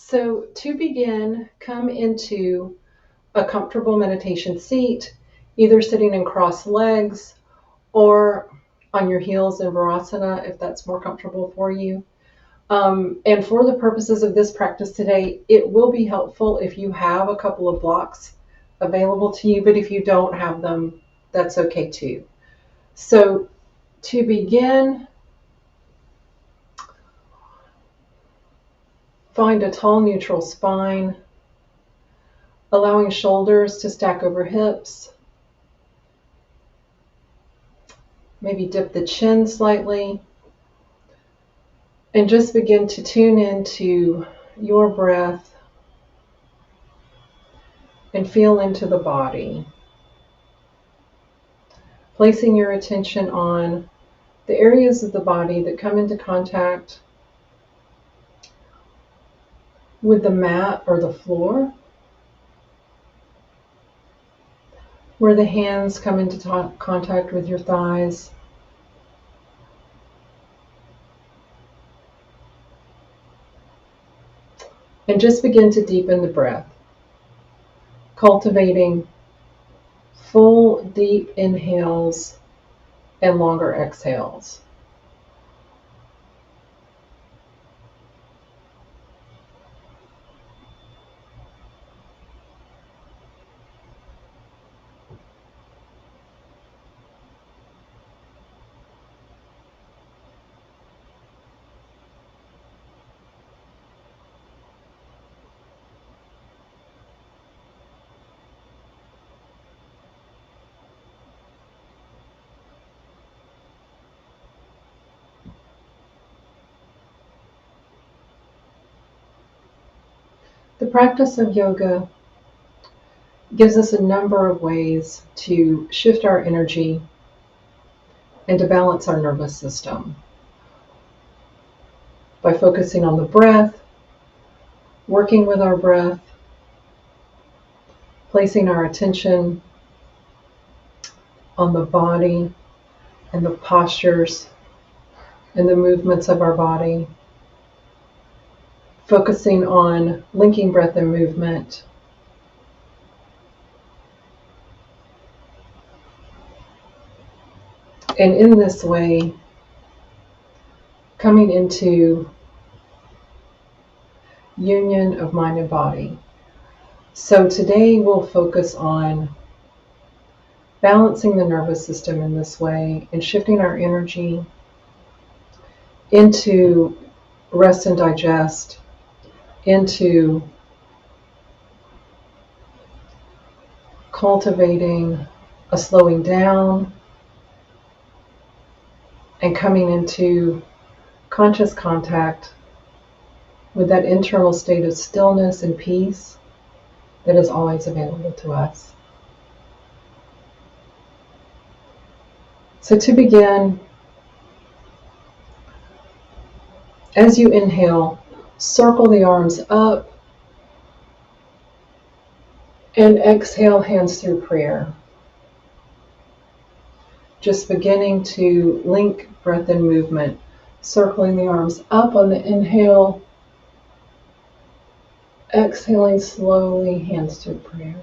So to begin, come into a comfortable meditation seat, either sitting in crossed legs or on your heels in Virasana, if that's more comfortable for you. And for the purposes of this practice today, it will be helpful if you have a couple of blocks available to you, but if you don't have them, that's okay too. So to begin, find a tall neutral spine, allowing shoulders to stack over hips. Maybe dip the chin slightly and just begin to tune into your breath and feel into the body. Placing your attention on the areas of the body that come into contact with the mat or the floor, where the hands come into contact with your thighs. And just begin to deepen the breath, cultivating full, deep inhales and longer exhales. The practice of yoga gives us a number of ways to shift our energy and to balance our nervous system. By focusing on the breath, working with our breath, placing our attention on the body and the postures and the movements of our body, focusing on linking breath and movement, and in this way, coming into union of mind and body. So today we'll focus on balancing the nervous system in this way and shifting our energy into rest and digest, into cultivating a slowing down and coming into conscious contact with that internal state of stillness and peace that is always available to us. So to begin, as you inhale, circle the arms up and exhale, hands through prayer. Just beginning to link breath and movement, circling the arms up on the inhale, exhaling slowly, hands through prayer.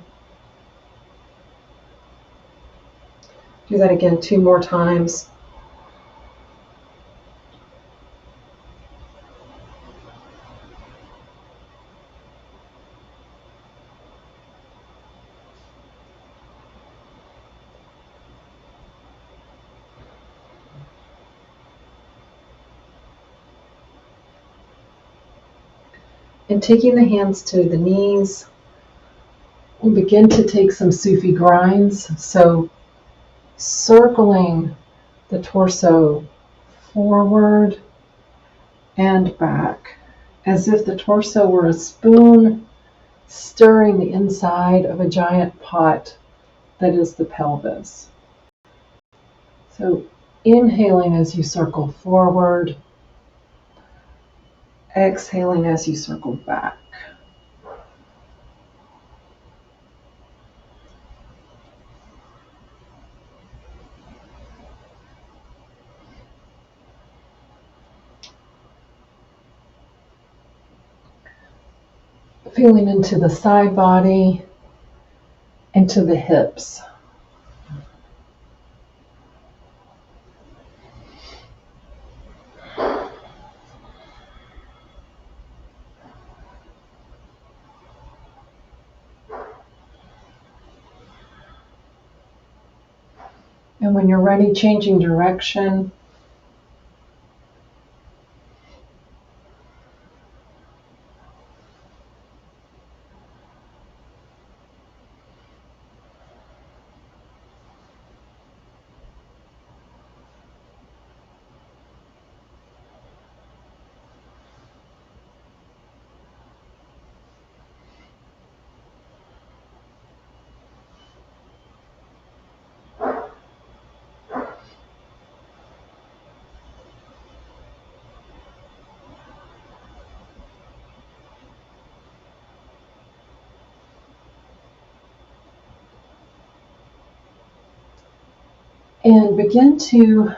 Do that again 2 more times. And taking the hands to the knees, we begin to take some Sufi grinds. So circling the torso forward and back, as if the torso were a spoon stirring the inside of a giant pot that is the pelvis. So inhaling as you circle forward, exhaling as you circle back. Feeling into the side body, into the hips. And when you're ready, changing direction. And begin to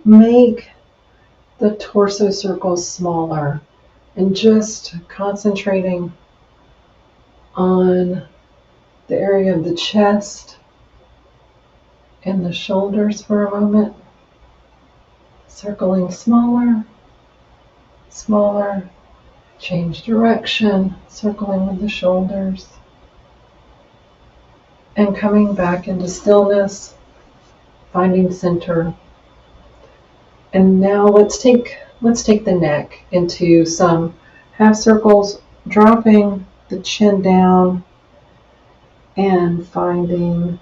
make the torso circles smaller and just concentrating on the area of the chest and the shoulders for a moment. Circling smaller, smaller, change direction, circling with the shoulders, and coming back into stillness, finding center. And now let's take the neck into some half circles, dropping the chin down and finding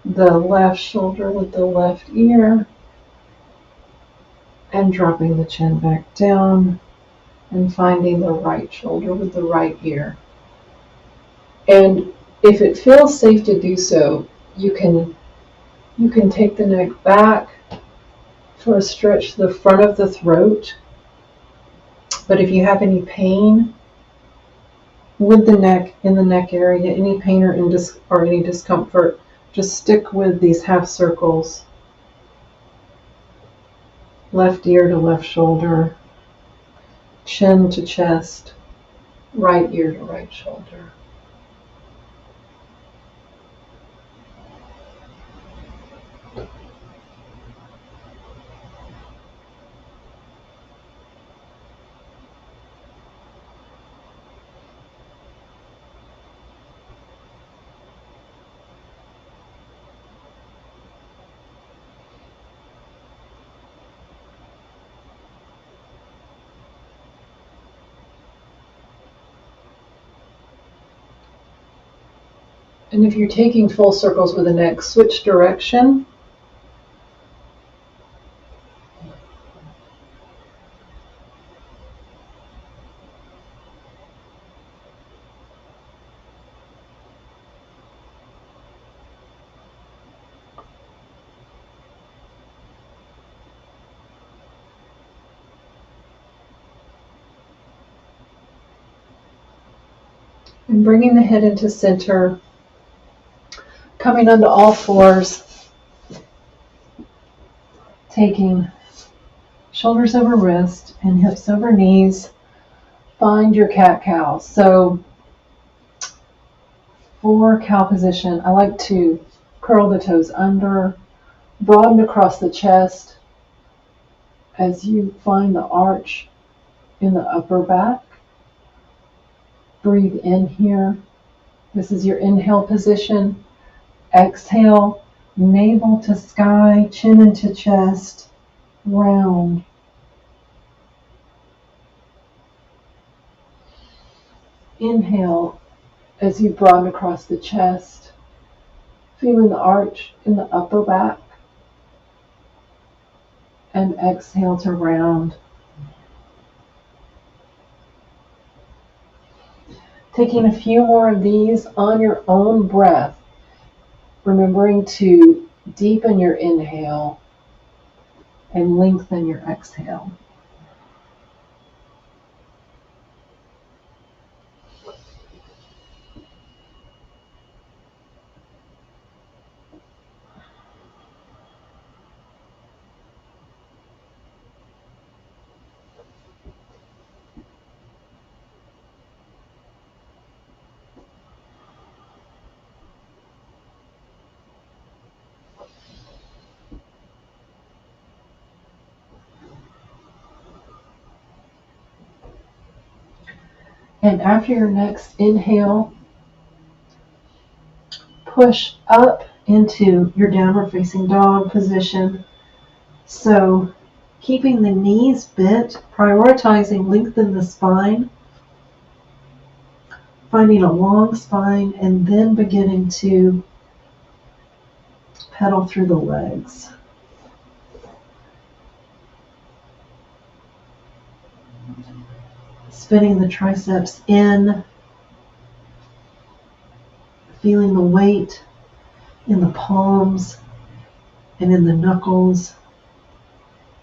the left shoulder with the left ear and dropping the chin back down and finding the right shoulder with the right ear. And if it feels safe to do so, you can take the neck back for a stretch to the front of the throat. But if you have any pain with the neck, in the neck area, any pain or any discomfort, just stick with these half circles. Left ear to left shoulder, chin to chest, right ear to right shoulder. And if you're taking full circles with the neck, switch direction. And bringing the head into center, coming onto all fours, taking shoulders over wrist and hips over knees. Find your cat-cow. So for cow position, I like to curl the toes under, broaden across the chest as you find the arch in the upper back. Breathe in here. This is your inhale position. Exhale, navel to sky, chin into chest, round. Inhale as you broaden across the chest, feeling the arch in the upper back. And exhale to round. Taking a few more of these on your own breath, remembering to deepen your inhale and lengthen your exhale. And after your next inhale, push up into your downward facing dog position. So keeping the knees bent, prioritizing lengthen the spine, finding a long spine, and then beginning to pedal through the legs. Spinning the triceps in, feeling the weight in the palms and in the knuckles,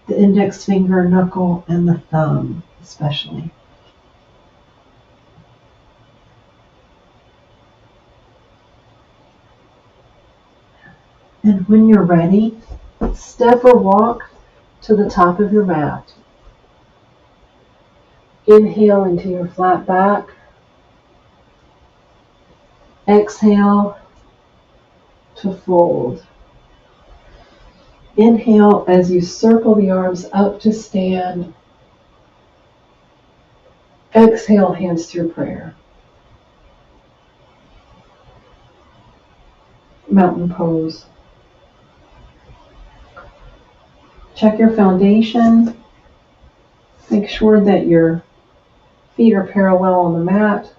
the index finger, knuckle, and the thumb especially. And when you're ready, step or walk to the top of your mat. Inhale into your flat back. Exhale to fold. Inhale as you circle the arms up to stand. Exhale, hands through prayer. Mountain pose. Check your foundation. Make sure that your feet are parallel on the mat.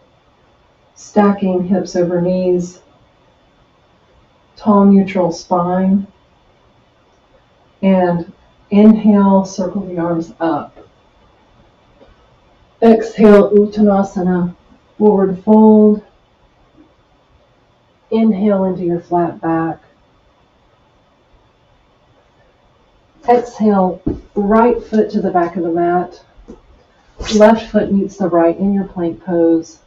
Stacking hips over knees. Tall neutral spine. And inhale, circle the arms up. Exhale, Uttanasana, forward fold. Inhale into your flat back. Exhale, right foot to the back of the mat. Left foot meets the right in your plank pose.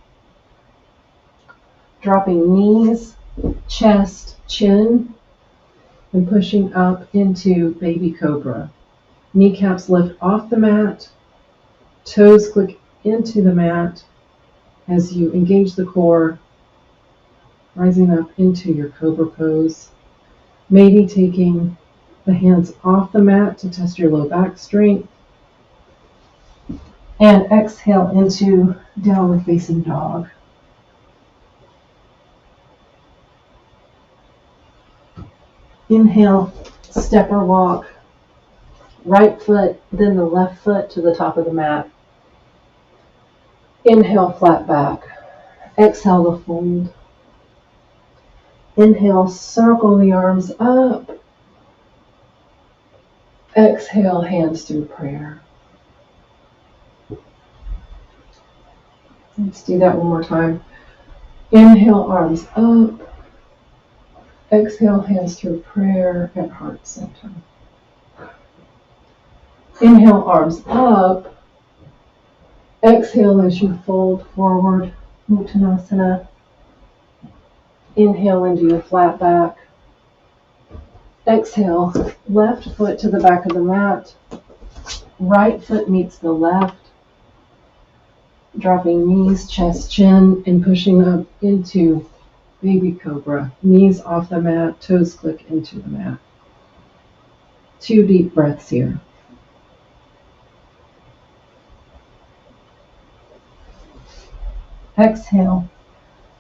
Dropping knees, chest, chin, and pushing up into baby cobra. Kneecaps lift off the mat. Toes click into the mat as you engage the core, rising up into your cobra pose. Maybe taking the hands off the mat to test your low back strength. And exhale into downward facing dog. Inhale, step or walk. Right foot, then the left foot to the top of the mat. Inhale, flat back. Exhale to fold. Inhale, circle the arms up. Exhale, hands through prayer. Let's do that one more time. Inhale, arms up. Exhale, hands through prayer at heart center. Inhale, arms up. Exhale as you fold forward, Uttanasana. Inhale into your flat back. Exhale, left foot to the back of the mat. Right foot meets the left. Dropping knees, chest, chin, and pushing up into baby cobra. Knees off the mat, toes click into the mat. 2 deep breaths here. Exhale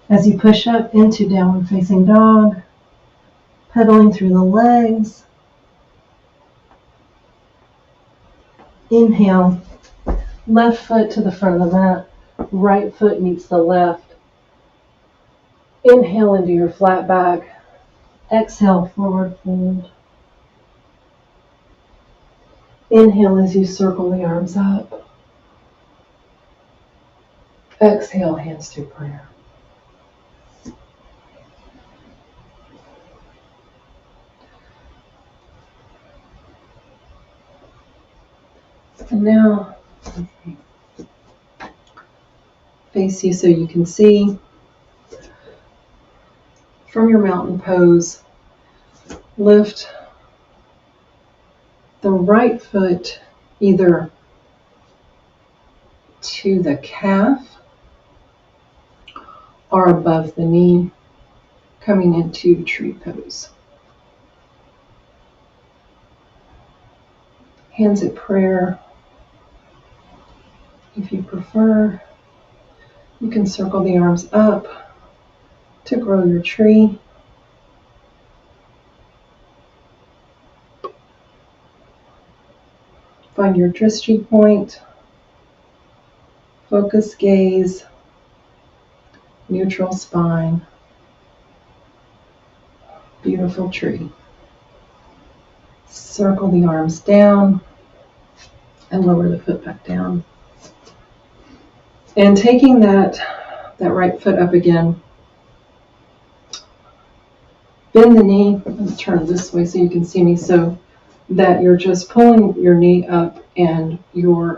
as you push up into downward facing dog, pedaling through the legs. Inhale, left foot to the front of the mat, right foot meets the left. Inhale into your flat back. Exhale, forward fold. Inhale as you circle the arms up. Exhale, hands to prayer. And now, face you so you can see. From your mountain pose, lift the right foot either to the calf or above the knee, coming into tree pose. Hands at prayer, if you prefer. You can circle the arms up to grow your tree. Find your drishti point, focus gaze, neutral spine, beautiful tree. Circle the arms down and lower the foot back down. And taking that right foot up again, bend the knee. I'm going to turn this way so you can see me, so that you're just pulling your knee up and your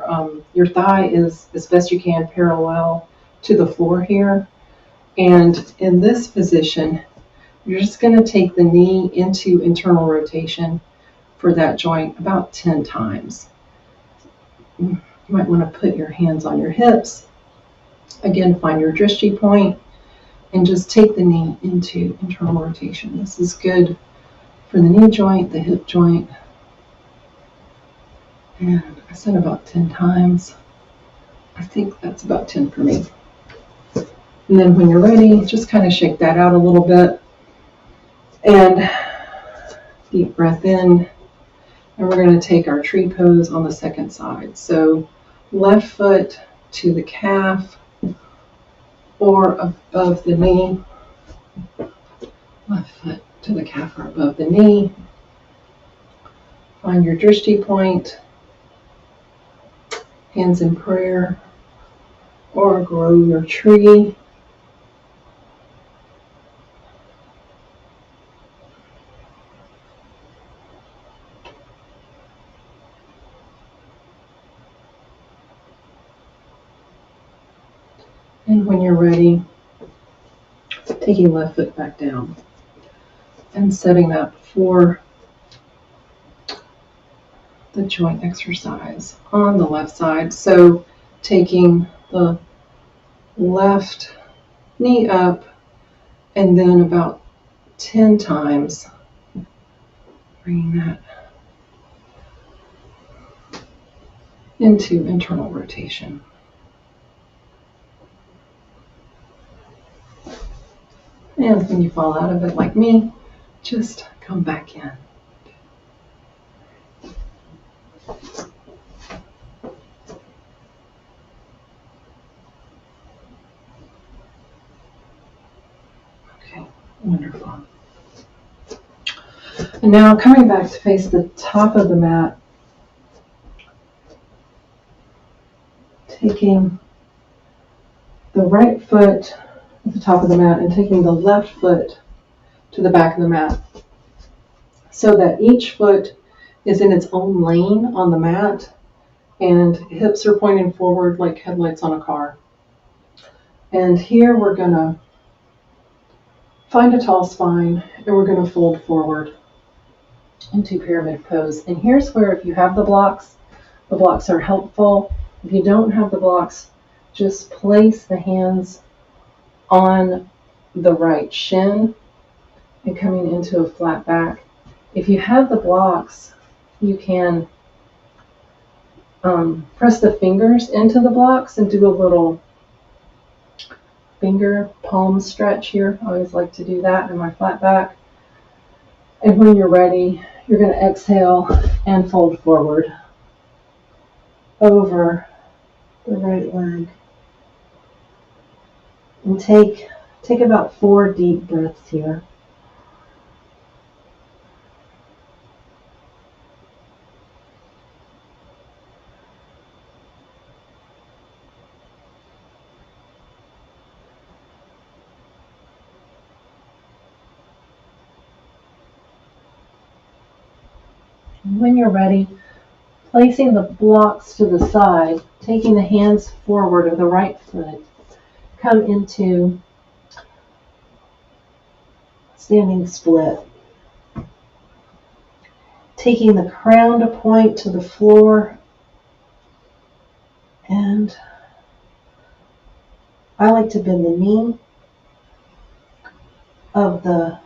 thigh is, as best you can, parallel to the floor here. And in this position, you're just going to take the knee into internal rotation for that joint about 10 times. You might want to put your hands on your hips. Again, find your drishti point and just take the knee into internal rotation. This is good for the knee joint, the hip joint. And I said about 10 times. I think that's about 10 for me. And then when you're ready, just kind of shake that out a little bit. And deep breath in. And we're going to take our tree pose on the second side. So left foot to the calf or above the knee. Left foot to the calf or above the knee. Find your drishti point. Hands in prayer, or grow your tree. And when you're ready, taking left foot back down and setting up for the joint exercise on the left side. So taking the left knee up and then about 10 times bringing that into internal rotation. And when you fall out of it like me, just come back in. Okay, wonderful. And now coming back to face the top of the mat, taking the right foot at the top of the mat and taking the left foot to the back of the mat so that each foot is in its own lane on the mat and hips are pointing forward like headlights on a car. And here we're going to find a tall spine and we're going to fold forward into pyramid pose. And here's where, if you have the blocks are helpful. If you don't have the blocks, just place the hands on the right shin and coming into a flat back. If you have the blocks, you can press the fingers into the blocks and do a little finger palm stretch here. I always like to do that in my flat back. And when you're ready, you're going to exhale and fold forward over the right leg. And take about 4 deep breaths here. And when you're ready, placing the blocks to the side, taking the hands forward of the right foot, come into standing split. Taking the crown to point to the floor, and I like to bend the knee of the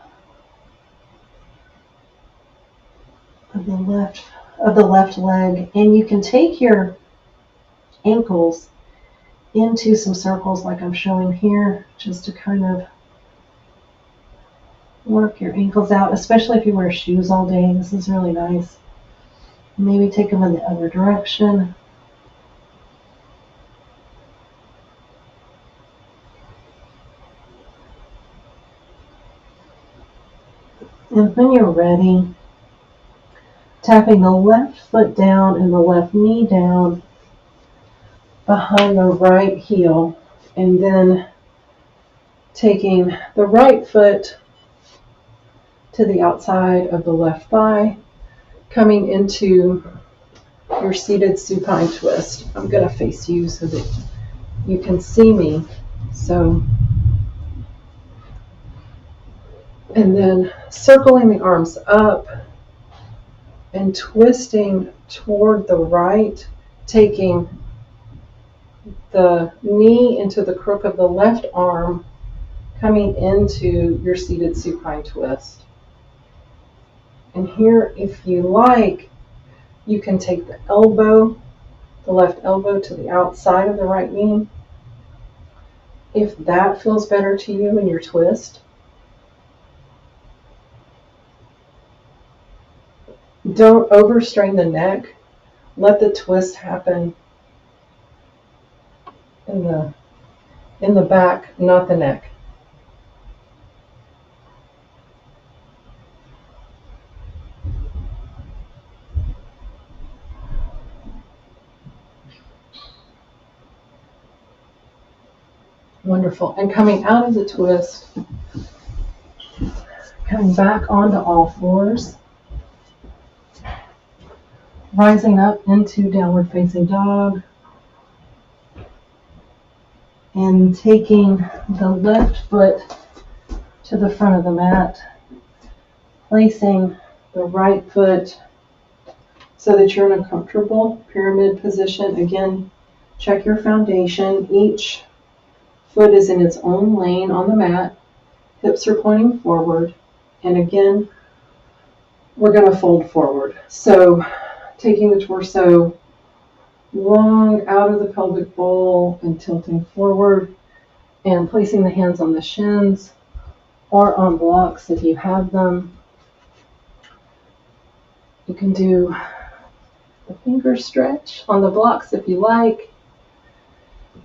left leg, and you can take your ankles into some circles like I'm showing here, just to kind of work your ankles out, especially if you wear shoes all day. This is really nice. Maybe take them in the other direction. And when you're ready, tapping the left foot down and the left knee down behind the right heel, and then taking the right foot to the outside of the left thigh, coming into your seated supine twist. I'm going to face you so that you can see me. And then circling the arms up and twisting toward the right, taking the knee into the crook of the left arm, coming into your seated supine twist. And here, if you like, you can take the left elbow to the outside of the right knee, if that feels better to you in your twist. Don't overstrain the neck. Let the twist happen in the back, not the neck. Wonderful. And coming out of the twist, coming back onto all fours, rising up into downward facing dog, and taking the left foot to the front of the mat, placing the right foot so that you're in a comfortable pyramid position. Again, check your foundation. Each foot is in its own lane on the mat. Hips are pointing forward. And again, we're going to fold forward. So taking the torso long out of the pelvic bowl and tilting forward, and placing the hands on the shins or on blocks if you have them. You can do the finger stretch on the blocks if you like.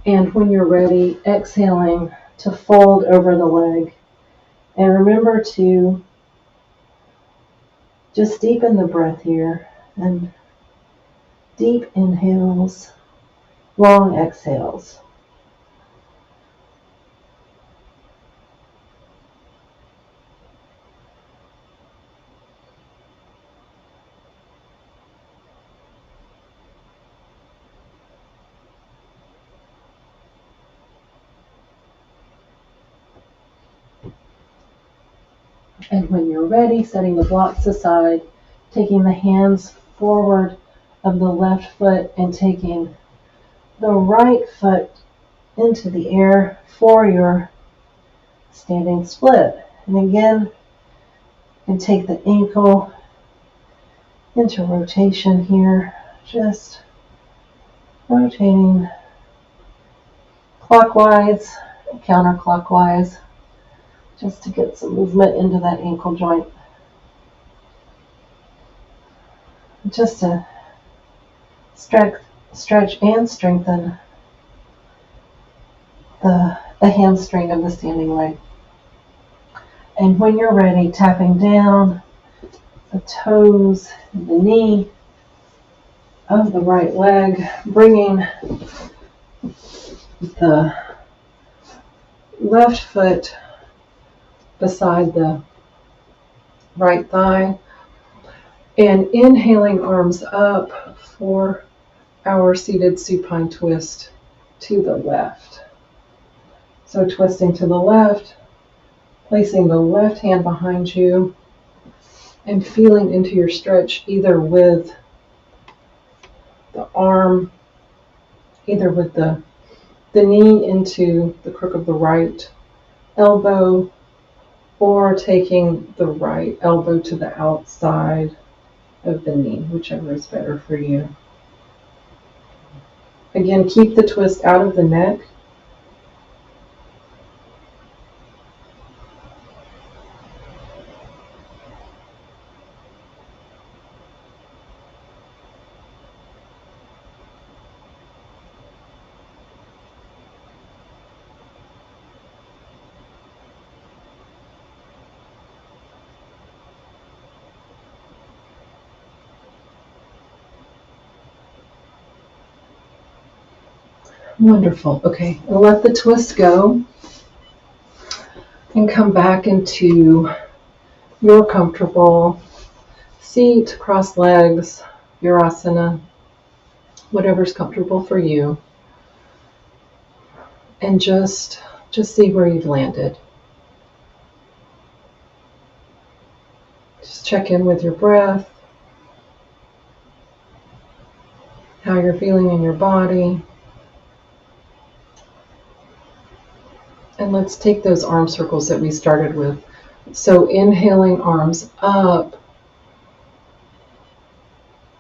And when you're ready, exhaling to fold over the leg. And remember to just deepen the breath here, and deep inhales, long exhales. And when you're ready, setting the blocks aside, taking the hands forward of the left foot and taking the right foot into the air for your standing split. And again, you can take the ankle into rotation here, just rotating clockwise, counterclockwise, just to get some movement into that ankle joint. Just to stretch and strengthen the hamstring of the standing leg. And when you're ready, tapping down the toes and the knee of the right leg, bringing the left foot beside the right thigh, and inhaling arms up for our seated supine twist to the left. So twisting to the left, placing the left hand behind you, and feeling into your stretch either with the arm, either with the knee into the crook of the right elbow, or taking the right elbow to the outside of the knee, whichever is better for you. Again, keep the twist out of the neck. Wonderful. Okay, and let the twist go and come back into your comfortable seat, cross legs, Virasana, whatever's comfortable for you. And just see where you've landed. Just check in with your breath, how you're feeling in your body. And let's take those arm circles that we started with. So inhaling, arms up,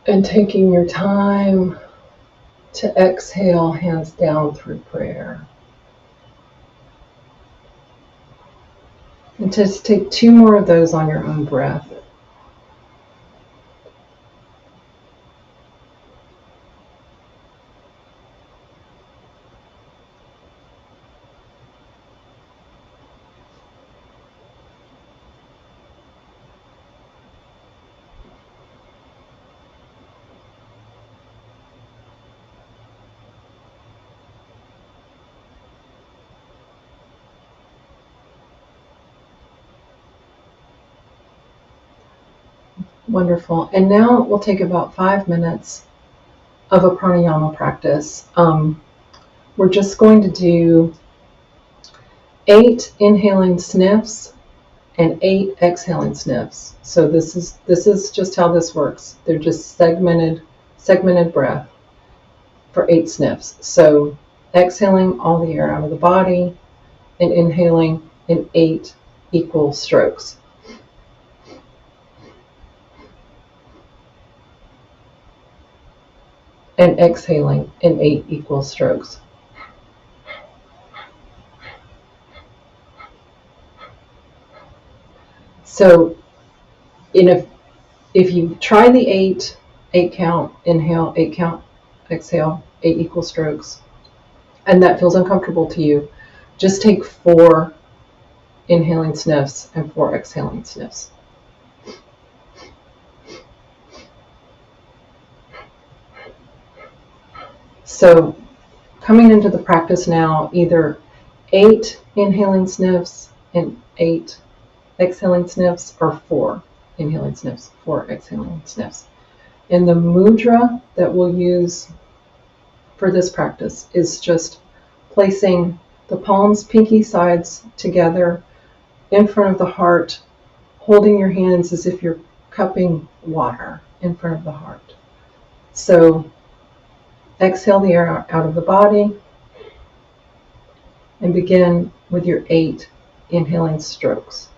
and taking your time to exhale, hands down through prayer. And just take 2 more of those on your own breath. Wonderful. And now we'll take about 5 minutes of a pranayama practice. We're just going to do 8 inhaling sniffs and 8 exhaling sniffs. So this is just how this works. They're just segmented breath for 8 sniffs. So exhaling all the air out of the body and inhaling in 8 equal strokes. And exhaling in 8 equal strokes. So if you try the 8 count, inhale, 8 count, exhale, 8 equal strokes, and that feels uncomfortable to you, just take 4 inhaling sniffs and 4 exhaling sniffs. So coming into the practice now, either 8 inhaling sniffs and 8 exhaling sniffs, or 4 inhaling sniffs, 4 exhaling sniffs. And the mudra that we'll use for this practice is just placing the palms, pinky sides together in front of the heart, holding your hands as if you're cupping water in front of the heart. So exhale the air out of the body and begin with your 8 inhaling strokes.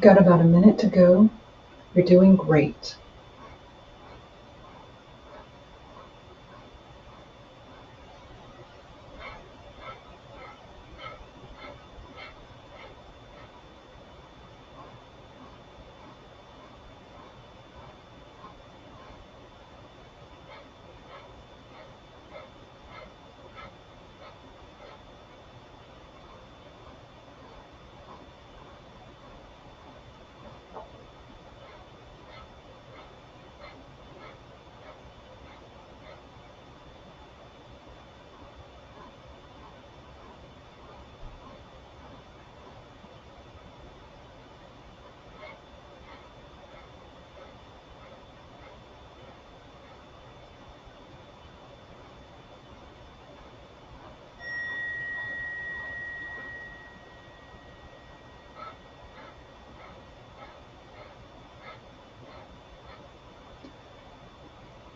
Got about a minute to go. You're doing great.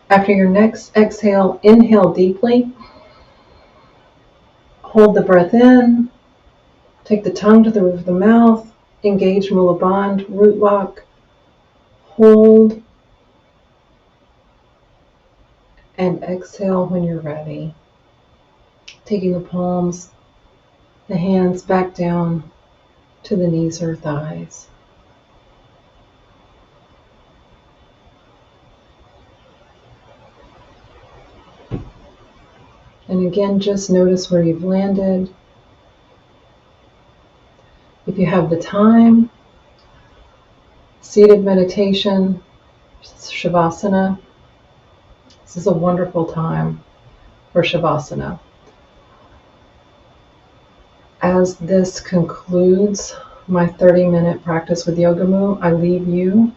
After your next exhale, inhale deeply. Hold the breath in. Take the tongue to the roof of the mouth. Engage Mula Bandha, root lock. Hold and exhale when you're ready. Taking the palms, the hands back down to the knees or thighs. And again, just notice where you've landed. If you have the time, seated meditation, Shavasana. This is a wonderful time for Shavasana. As this concludes my 30-minute practice with Yogamu, I leave you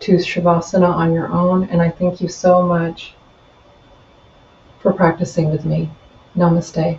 to Shavasana on your own, and I thank you so much for practicing with me. Namaste.